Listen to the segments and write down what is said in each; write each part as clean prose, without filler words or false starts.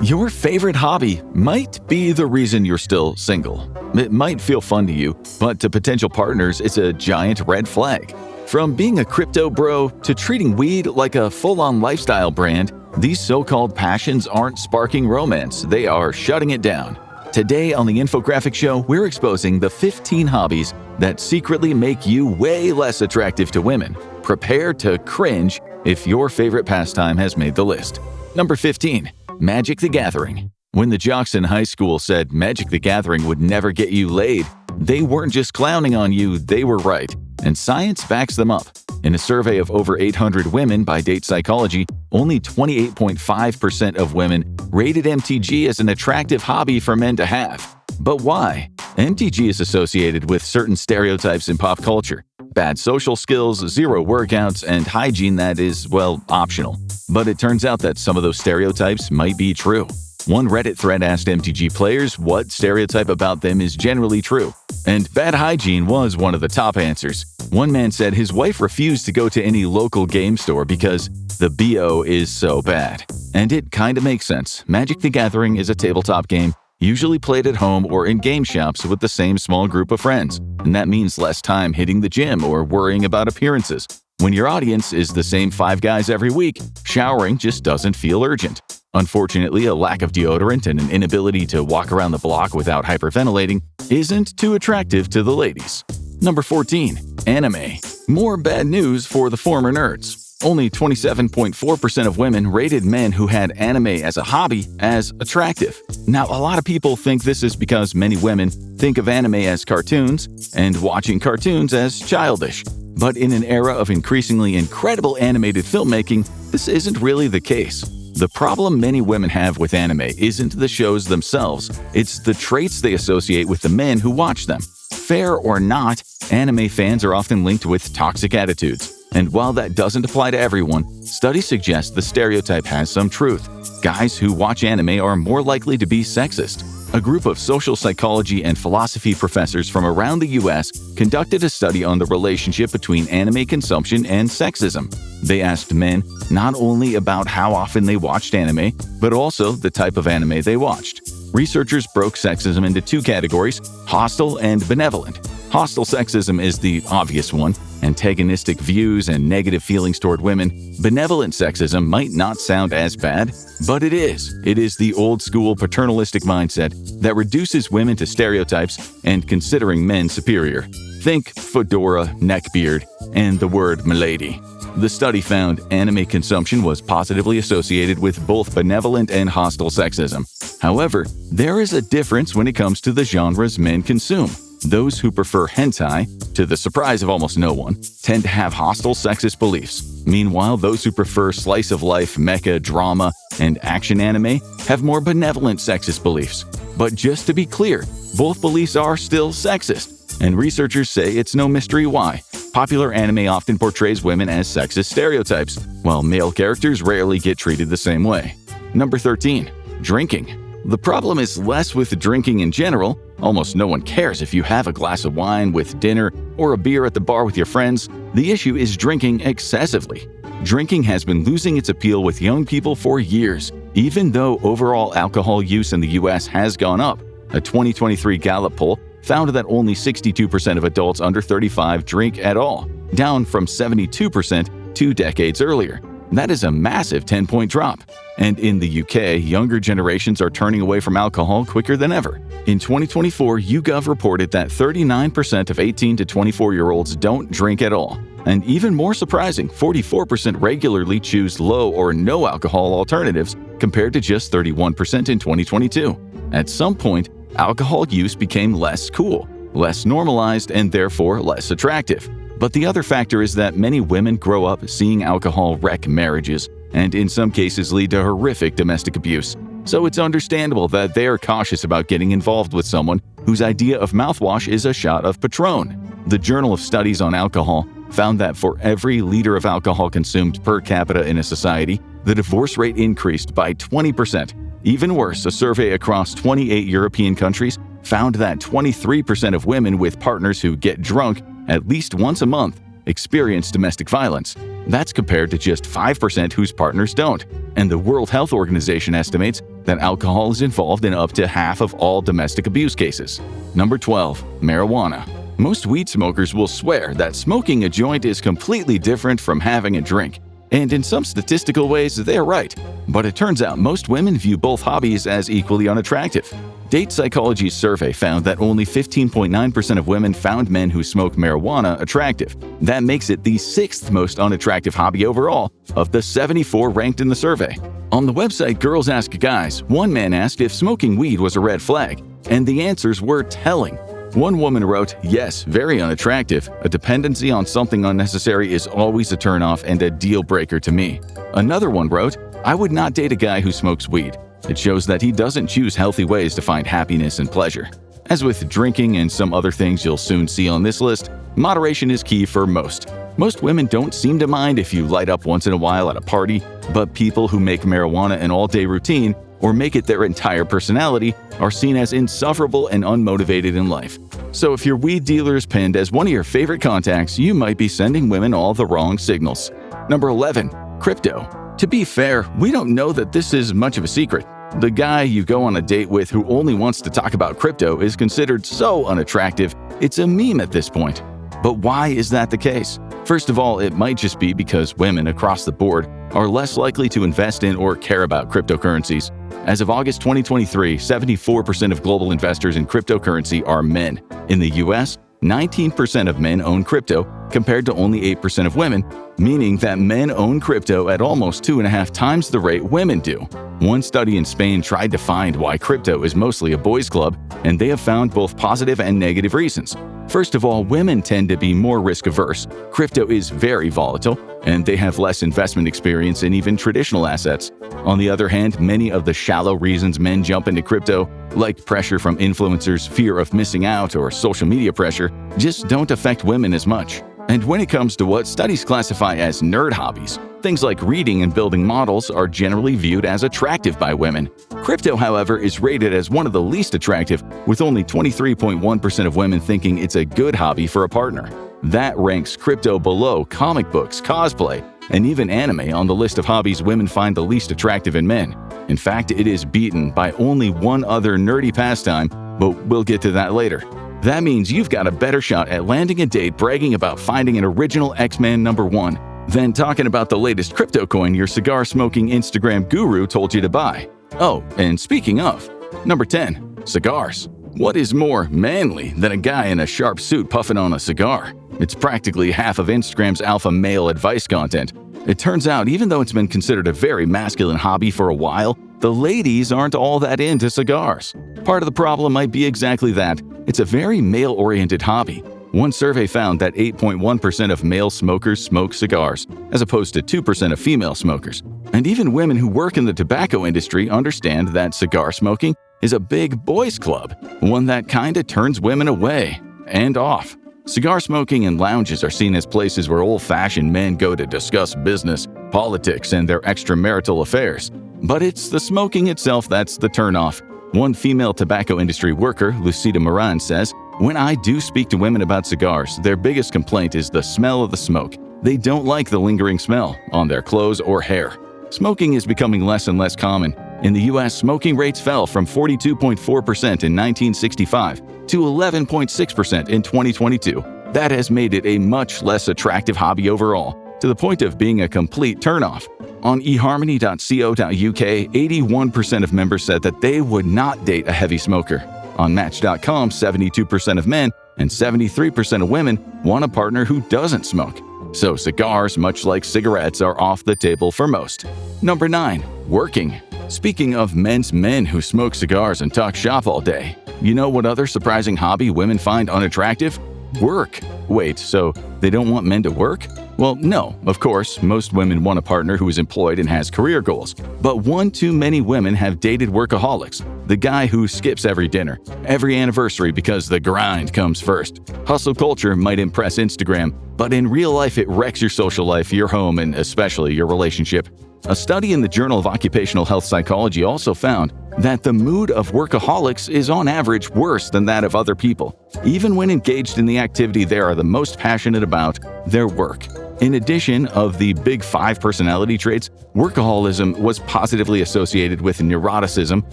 Your favorite hobby might be the reason you're still single. It might feel fun to you, but to potential partners, it's a giant red flag. From being a crypto bro to treating weed like a full-on lifestyle brand, these so-called passions aren't sparking romance, they are shutting it down. Today on the Infographic Show, we're exposing the 15 hobbies that secretly make you way less attractive to women. Prepare to cringe if your favorite pastime has made the list. Number 15. Magic the Gathering. When the jocks in high school said Magic the Gathering would never get you laid, they weren't just clowning on you, they were right. And science backs them up. In a survey of over 800 women by Date Psychology, only 28.5% of women rated MTG as an attractive hobby for men to have. But why? MTG is associated with certain stereotypes in pop culture. Bad social skills, zero workouts, and hygiene that is, well, optional. But it turns out that some of those stereotypes might be true. One Reddit thread asked MTG players what stereotype about them is generally true. And bad hygiene was one of the top answers. One man said his wife refused to go to any local game store because the BO is so bad. And it kinda makes sense. Magic the Gathering is a tabletop game usually played at home or in game shops with the same small group of friends, and that means less time hitting the gym or worrying about appearances. When your audience is the same 5 guys every week, showering just doesn't feel urgent. Unfortunately, a lack of deodorant and an inability to walk around the block without hyperventilating isn't too attractive to the ladies. Number 14. Anime. More bad news for the former nerds. Only 27.4% of women rated men who had anime as a hobby as attractive. Now, a lot of people think this is because many women think of anime as cartoons and watching cartoons as childish. But in an era of increasingly incredible animated filmmaking, this isn't really the case. The problem many women have with anime isn't the shows themselves, it's the traits they associate with the men who watch them. Fair or not, anime fans are often linked with toxic attitudes. And while that doesn't apply to everyone, studies suggest the stereotype has some truth. Guys who watch anime are more likely to be sexist. A group of social psychology and philosophy professors from around the US conducted a study on the relationship between anime consumption and sexism. They asked men not only about how often they watched anime, but also the type of anime they watched. Researchers broke sexism into 2 categories, hostile and benevolent. Hostile sexism is the obvious one, antagonistic views and negative feelings toward women. Benevolent sexism might not sound as bad, but it is. It is the old-school paternalistic mindset that reduces women to stereotypes and considering men superior. Think fedora, neckbeard, and the word milady. The study found anime consumption was positively associated with both benevolent and hostile sexism. However, there is a difference when it comes to the genres men consume. Those who prefer hentai, to the surprise of almost no one, tend to have hostile sexist beliefs. Meanwhile, those who prefer slice-of-life, mecha, drama, and action anime have more benevolent sexist beliefs. But just to be clear, both beliefs are still sexist, and researchers say it's no mystery why. Popular anime often portrays women as sexist stereotypes, while male characters rarely get treated the same way. Number 13. Drinking. The problem is less with drinking in general. Almost no one cares if you have a glass of wine with dinner or a beer at the bar with your friends. The issue is drinking excessively. Drinking has been losing its appeal with young people for years, even though overall alcohol use in the US has gone up. A 2023 Gallup poll found that only 62% of adults under 35 drink at all, down from 72% 2 decades earlier. That is a massive 10-point drop. And in the UK, younger generations are turning away from alcohol quicker than ever. In 2024, YouGov reported that 39% of 18 to 24-year-olds don't drink at all. And even more surprising, 44% regularly choose low or no alcohol alternatives compared to just 31% in 2022. At some point, alcohol use became less cool, less normalized, and therefore less attractive. But the other factor is that many women grow up seeing alcohol wreck marriages, and in some cases lead to horrific domestic abuse. So it's understandable that they are cautious about getting involved with someone whose idea of mouthwash is a shot of Patron. The Journal of Studies on Alcohol found that for every liter of alcohol consumed per capita in a society, the divorce rate increased by 20%. Even worse, a survey across 28 European countries found that 23% of women with partners who get drunk at least once a month experience domestic violence. That's compared to just 5% whose partners don't. And the World Health Organization estimates that alcohol is involved in up to half of all domestic abuse cases. Number 12. Marijuana. Most weed smokers will swear that smoking a joint is completely different from having a drink. And in some statistical ways, they're right. But it turns out most women view both hobbies as equally unattractive. Date Psychology's survey found that only 15.9% of women found men who smoke marijuana attractive. That makes it the 6th most unattractive hobby overall of the 74 ranked in the survey. On the website Girls Ask Guys, one man asked if smoking weed was a red flag, and the answers were telling. One woman wrote, "Yes, very unattractive. A dependency on something unnecessary is always a turnoff and a deal breaker to me." Another one wrote, "I would not date a guy who smokes weed. It shows that he doesn't choose healthy ways to find happiness and pleasure." As with drinking and some other things you'll soon see on this list, moderation is key for most. Most women don't seem to mind if you light up once in a while at a party, but people who make marijuana an all-day routine or make it their entire personality are seen as insufferable and unmotivated in life. So if your weed dealer is pinned as one of your favorite contacts, you might be sending women all the wrong signals. Number 11. Crypto. To be fair, we don't know that this is much of a secret. The guy you go on a date with who only wants to talk about crypto is considered so unattractive, it's a meme at this point. But why is that the case? First of all, it might just be because women across the board are less likely to invest in or care about cryptocurrencies. As of August 2023, 74% of global investors in cryptocurrency are men. In the US, 19% of men own crypto, compared to only 8% of women, meaning that men own crypto at almost 2.5 times the rate women do. One study in Spain tried to find why crypto is mostly a boys' club, and they have found both positive and negative reasons. First of all, women tend to be more risk-averse. Crypto is very volatile, and they have less investment experience in even traditional assets. On the other hand, many of the shallow reasons men jump into crypto, like pressure from influencers, fear of missing out, or social media pressure, just don't affect women as much. And when it comes to what studies classify as nerd hobbies, things like reading and building models are generally viewed as attractive by women. Crypto, however, is rated as one of the least attractive, with only 23.1% of women thinking it's a good hobby for a partner. That ranks crypto below comic books, cosplay, and even anime on the list of hobbies women find the least attractive in men. In fact, it is beaten by only one other nerdy pastime, but we'll get to that later. That means you've got a better shot at landing a date bragging about finding an original X-Man #1 than talking about the latest crypto coin your cigar-smoking Instagram guru told you to buy. Oh, and speaking of, number 10, cigars. What is more manly than a guy in a sharp suit puffing on a cigar? It's practically half of Instagram's alpha male advice content. It turns out, even though it's been considered a very masculine hobby for a while, the ladies aren't all that into cigars. Part of the problem might be exactly that. It's a very male-oriented hobby. One survey found that 8.1% of male smokers smoke cigars, as opposed to 2% of female smokers. And even women who work in the tobacco industry understand that cigar smoking is a big boys' club, one that kinda turns women away and off. Cigar smoking and lounges are seen as places where old-fashioned men go to discuss business, politics, and their extramarital affairs. But it's the smoking itself that's the turnoff. One female tobacco industry worker, Lucida Moran, says, "When I do speak to women about cigars, their biggest complaint is the smell of the smoke. They don't like the lingering smell on their clothes or hair." Smoking is becoming less and less common. In the US, smoking rates fell from 42.4% in 1965 to 11.6% in 2022. That has made it a much less attractive hobby overall, to the point of being a complete turnoff. On eharmony.co.uk, 81% of members said that they would not date a heavy smoker. On Match.com, 72% of men and 73% of women want a partner who doesn't smoke. So cigars, much like cigarettes, are off the table for most. Number 9. Working. Speaking of men who smoke cigars and talk shop all day, you know what other surprising hobby women find unattractive? Work. Wait, so they don't want men to work? Well, no, of course, most women want a partner who is employed and has career goals. But one too many women have dated workaholics, the guy who skips every dinner, every anniversary because the grind comes first. Hustle culture might impress Instagram, but in real life it wrecks your social life, your home, and especially your relationship. A study in the Journal of Occupational Health Psychology also found that the mood of workaholics is on average worse than that of other people, even when engaged in the activity they are the most passionate about, their work. In addition of the big 5 personality traits, workaholism was positively associated with neuroticism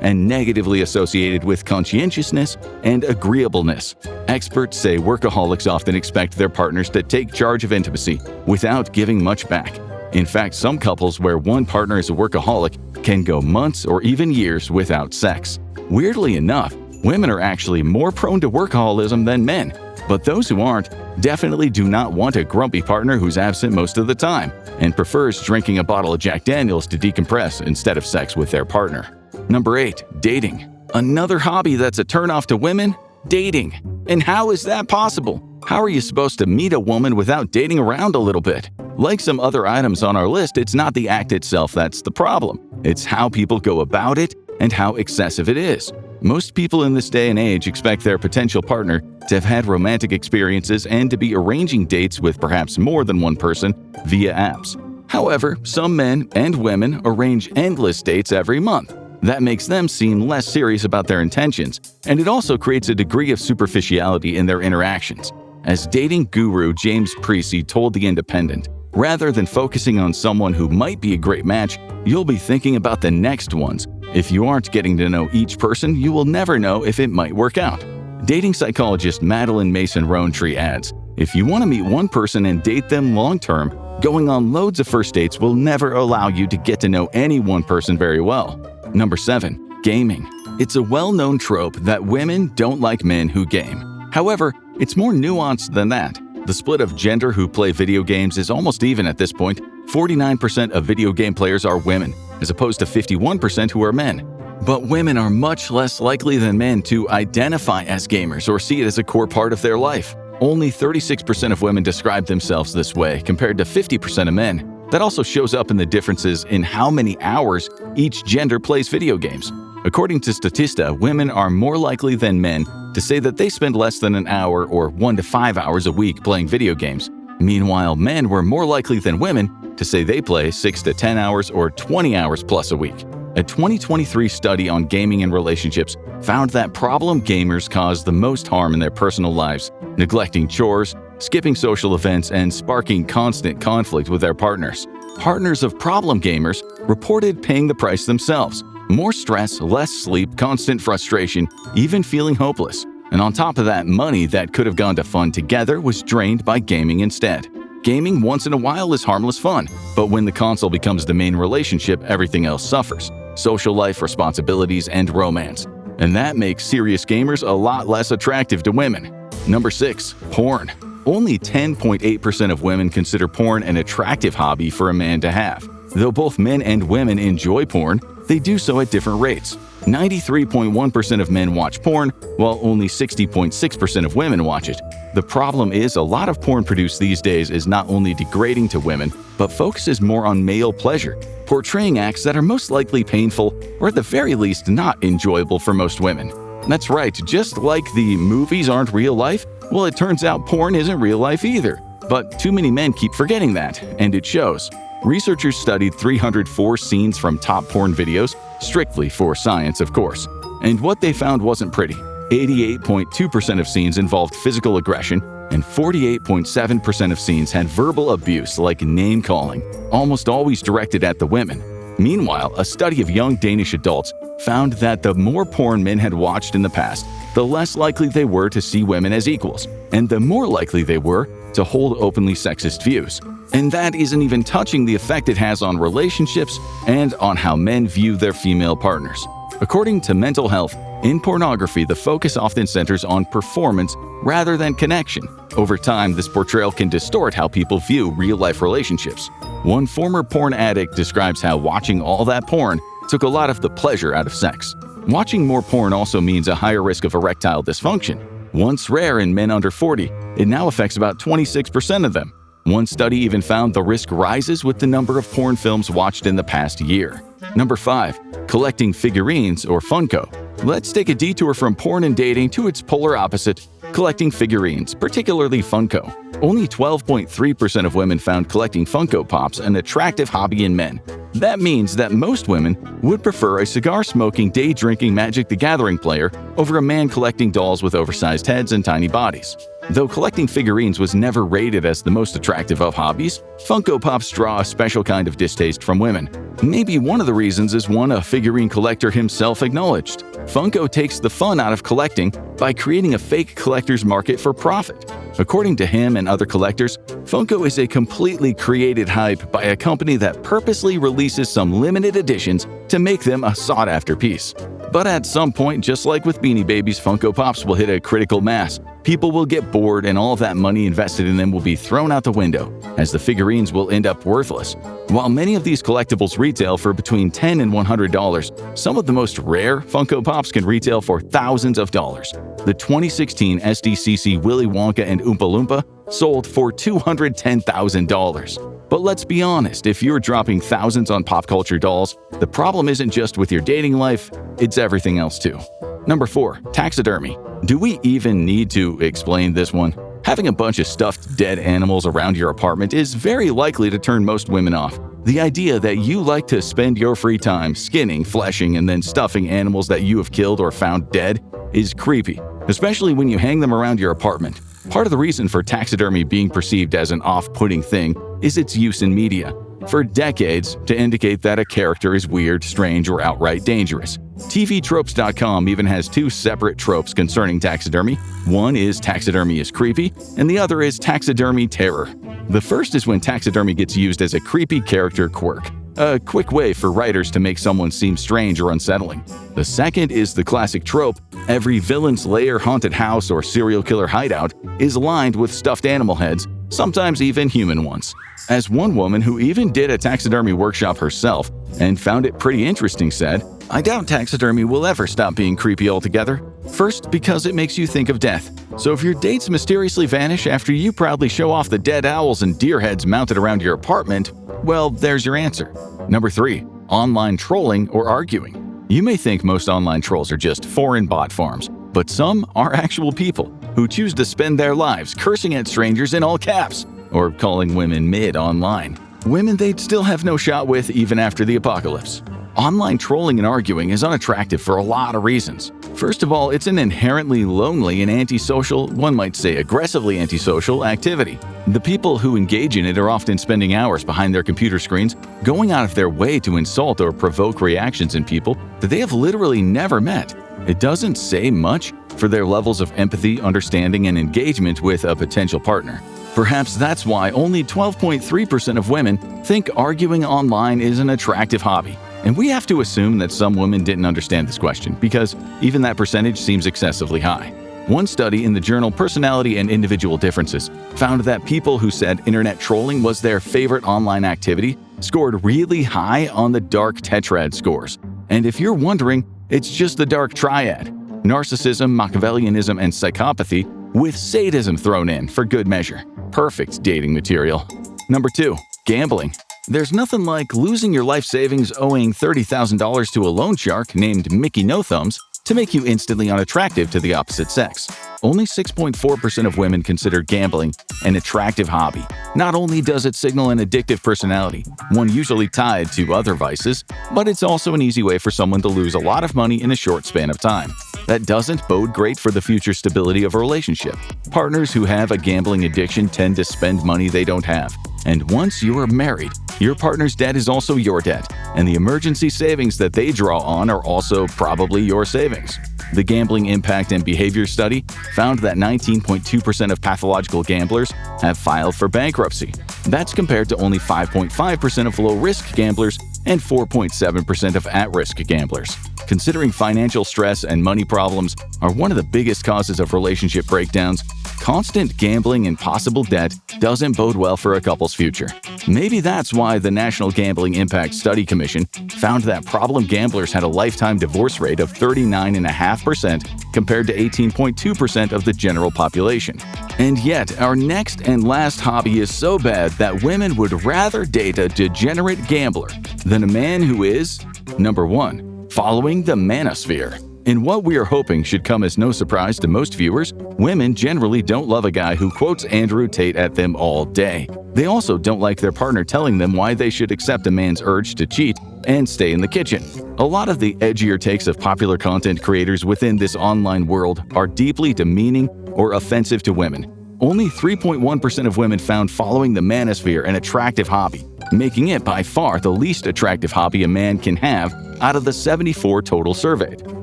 and negatively associated with conscientiousness and agreeableness. Experts say workaholics often expect their partners to take charge of intimacy without giving much back. In fact, some couples where one partner is a workaholic can go months or even years without sex. Weirdly enough, women are actually more prone to workaholism than men, but those who aren't definitely do not want a grumpy partner who's absent most of the time and prefers drinking a bottle of Jack Daniels to decompress instead of sex with their partner. Number 8. Dating. Another hobby that's a turnoff to women? Dating. And how is that possible? How are you supposed to meet a woman without dating around a little bit? Like some other items on our list, it's not the act itself that's the problem. It's how people go about it and how excessive it is. Most people in this day and age expect their potential partner to have had romantic experiences and to be arranging dates with perhaps more than one person via apps. However, some men and women arrange endless dates every month. That makes them seem less serious about their intentions, and it also creates a degree of superficiality in their interactions. As dating guru James Precy told The Independent, rather than focusing on someone who might be a great match, you'll be thinking about the next ones. If you aren't getting to know each person, you will never know if it might work out. Dating psychologist Madeline Mason Rowntree adds, if you want to meet one person and date them long-term, going on loads of first dates will never allow you to get to know any one person very well. Number 7. Gaming. It's a well-known trope that women don't like men who game. However, it's more nuanced than that. The split of gender who play video games is almost even at this point. 49% of video game players are women, as opposed to 51% who are men. But women are much less likely than men to identify as gamers or see it as a core part of their life. Only 36% of women describe themselves this way, compared to 50% of men. That also shows up in the differences in how many hours each gender plays video games. According to Statista, women are more likely than men to say that they spend less than an hour or 1 to 5 hours a week playing video games. Meanwhile, men were more likely than women to say they play 6 to 10 hours or 20 hours plus a week. A 2023 study on gaming and relationships found that problem gamers cause the most harm in their personal lives, neglecting chores, skipping social events, and sparking constant conflict with their partners. Partners of problem gamers reported paying the price themselves. More stress, less sleep, constant frustration, even feeling hopeless. And on top of that, money that could have gone to fun together was drained by gaming instead. Gaming once in a while is harmless fun, but when the console becomes the main relationship, everything else suffers. Social life, responsibilities, and romance. And that makes serious gamers a lot less attractive to women. Number 6. Porn. Only 10.8% of women consider porn an attractive hobby for a man to have. Though both men and women enjoy porn, they do so at different rates. 93.1% of men watch porn, while only 60.6% of women watch it. The problem is a lot of porn produced these days is not only degrading to women, but focuses more on male pleasure, portraying acts that are most likely painful or at the very least not enjoyable for most women. That's right, just like the movies aren't real life, well, it turns out porn isn't real life either. But too many men keep forgetting that, and it shows. Researchers studied 304 scenes from top porn videos, strictly for science, of course. And what they found wasn't pretty. 88.2% of scenes involved physical aggression, and 48.7% of scenes had verbal abuse like name-calling, almost always directed at the women. Meanwhile, a study of young Danish adults found that the more porn men had watched in the past, the less likely they were to see women as equals, and the more likely they were to hold openly sexist views. And that isn't even touching the effect it has on relationships and on how men view their female partners. According to Mental Health, in pornography, the focus often centers on performance rather than connection. Over time, this portrayal can distort how people view real-life relationships. One former porn addict describes how watching all that porn took a lot of the pleasure out of sex. Watching more porn also means a higher risk of erectile dysfunction. Once rare in men under 40, it now affects about 26% of them. One study even found the risk rises with the number of porn films watched in the past year. Number 5. Collecting figurines or Funko. Let's take a detour from porn and dating to its polar opposite, collecting figurines, particularly Funko. Only 12.3% of women found collecting Funko Pops an attractive hobby in men. That means that most women would prefer a cigar-smoking, day-drinking Magic the Gathering player over a man collecting dolls with oversized heads and tiny bodies. Though collecting figurines was never rated as the most attractive of hobbies, Funko Pops draw a special kind of distaste from women. Maybe one of the reasons is one a figurine collector himself acknowledged. Funko takes the fun out of collecting by creating a fake collector's market for profit. According to him and other collectors, Funko is a completely created hype by a company that purposely releases some limited editions to make them a sought-after piece. But at some point, just like with Beanie Babies, Funko Pops will hit a critical mass. People will get bored and all of that money invested in them will be thrown out the window, as the figurines will end up worthless. While many of these collectibles retail for between $10 and $100, some of the most rare Funko Pops can retail for thousands of dollars. The 2016 SDCC Willy Wonka and Oompa Loompa sold for $210,000. But let's be honest, if you're dropping thousands on pop culture dolls, the problem isn't just with your dating life, it's everything else too. Number 4. Taxidermy. Do we even need to explain this one? Having a bunch of stuffed dead animals around your apartment is very likely to turn most women off. The idea that you like to spend your free time skinning, fleshing, and then stuffing animals that you have killed or found dead is creepy, especially when you hang them around your apartment. Part of the reason for taxidermy being perceived as an off-putting thing is its use in media. For decades, to indicate that a character is weird, strange, or outright dangerous. TVTropes.com even has 2 separate tropes concerning taxidermy. One is taxidermy is creepy, and the other is taxidermy terror. The first is when taxidermy gets used as a creepy character quirk, a quick way for writers to make someone seem strange or unsettling. The second is the classic trope: every villain's lair, haunted house, or serial killer hideout is lined with stuffed animal heads, sometimes even human ones. As one woman who even did a taxidermy workshop herself and found it pretty interesting said, "I doubt taxidermy will ever stop being creepy altogether. First, because it makes you think of death. So if your dates mysteriously vanish after you proudly show off the dead owls and deer heads mounted around your apartment, well, there's your answer." Number 3. Online trolling or arguing. You may think most online trolls are just foreign bot farms, but some are actual people who choose to spend their lives cursing at strangers in all caps, or calling women mid online. Women they'd still have no shot with even after the apocalypse. Online trolling and arguing is unattractive for a lot of reasons. First of all, it's an inherently lonely and antisocial, one might say aggressively antisocial, activity. The people who engage in it are often spending hours behind their computer screens, going out of their way to insult or provoke reactions in people that they have literally never met. It doesn't say much for their levels of empathy, understanding, and engagement with a potential partner. Perhaps that's why only 12.3% of women think arguing online is an attractive hobby. And we have to assume that some women didn't understand this question, because even that percentage seems excessively high. One study in the journal Personality and Individual Differences found that people who said internet trolling was their favorite online activity scored really high on the dark tetrad scores. And if you're wondering, it's just the dark triad: narcissism, Machiavellianism, and psychopathy, with sadism thrown in for good measure. Perfect dating material. Number 2. Gambling. There's nothing like losing your life savings owing $30,000 to a loan shark named Mickey No Thumbs to make you instantly unattractive to the opposite sex. Only 6.4% of women consider gambling an attractive hobby. Not only does it signal an addictive personality, one usually tied to other vices, but it's also an easy way for someone to lose a lot of money in a short span of time. That doesn't bode great for the future stability of a relationship. Partners who have a gambling addiction tend to spend money they don't have. And once you are married, your partner's debt is also your debt, and the emergency savings that they draw on are also probably your savings. The Gambling Impact and Behavior Study found that 19.2% of pathological gamblers have filed for bankruptcy. That's compared to only 5.5% of low-risk gamblers and 4.7% of at-risk gamblers. Considering financial stress and money problems are one of the biggest causes of relationship breakdowns, constant gambling and possible debt doesn't bode well for a couple's future. Maybe that's why the National Gambling Impact Study Commission found that problem gamblers had a lifetime divorce rate of 39.5% compared to 18.2% of the general population. And yet, our next and last hobby is so bad that women would rather date a degenerate gambler than a man who is, number 1, following the manosphere. In what we are hoping should come as no surprise to most viewers, women generally don't love a guy who quotes Andrew Tate at them all day. They also don't like their partner telling them why they should accept a man's urge to cheat and stay in the kitchen. A lot of the edgier takes of popular content creators within this online world are deeply demeaning or offensive to women. only 3.1% of women found following the manosphere an attractive hobby, making it by far the least attractive hobby a man can have out of the 74 total surveyed.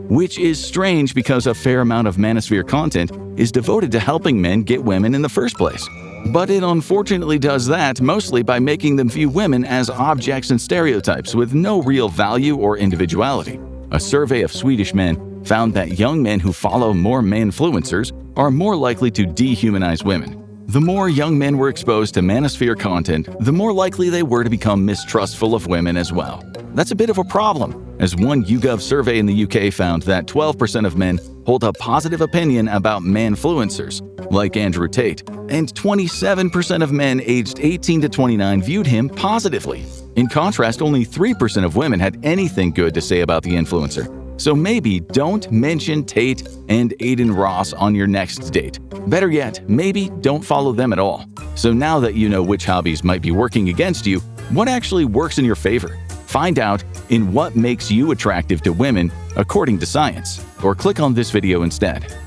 Which is strange because a fair amount of manosphere content is devoted to helping men get women in the first place. But it unfortunately does that mostly by making them view women as objects and stereotypes with no real value or individuality. A survey of Swedish men found that young men who follow more manfluencers are more likely to dehumanize women. The more young men were exposed to manosphere content, the more likely they were to become mistrustful of women as well. That's a bit of a problem, as one YouGov survey in the UK found that 12% of men hold a positive opinion about manfluencers, like Andrew Tate, and 27% of men aged 18 to 29 viewed him positively. In contrast, only 3% of women had anything good to say about the influencer. So maybe don't mention Tate and Aiden Ross on your next date. Better yet, maybe don't follow them at all. So now that you know which hobbies might be working against you, what actually works in your favor? Find out in what makes you attractive to women according to science, or click on this video instead.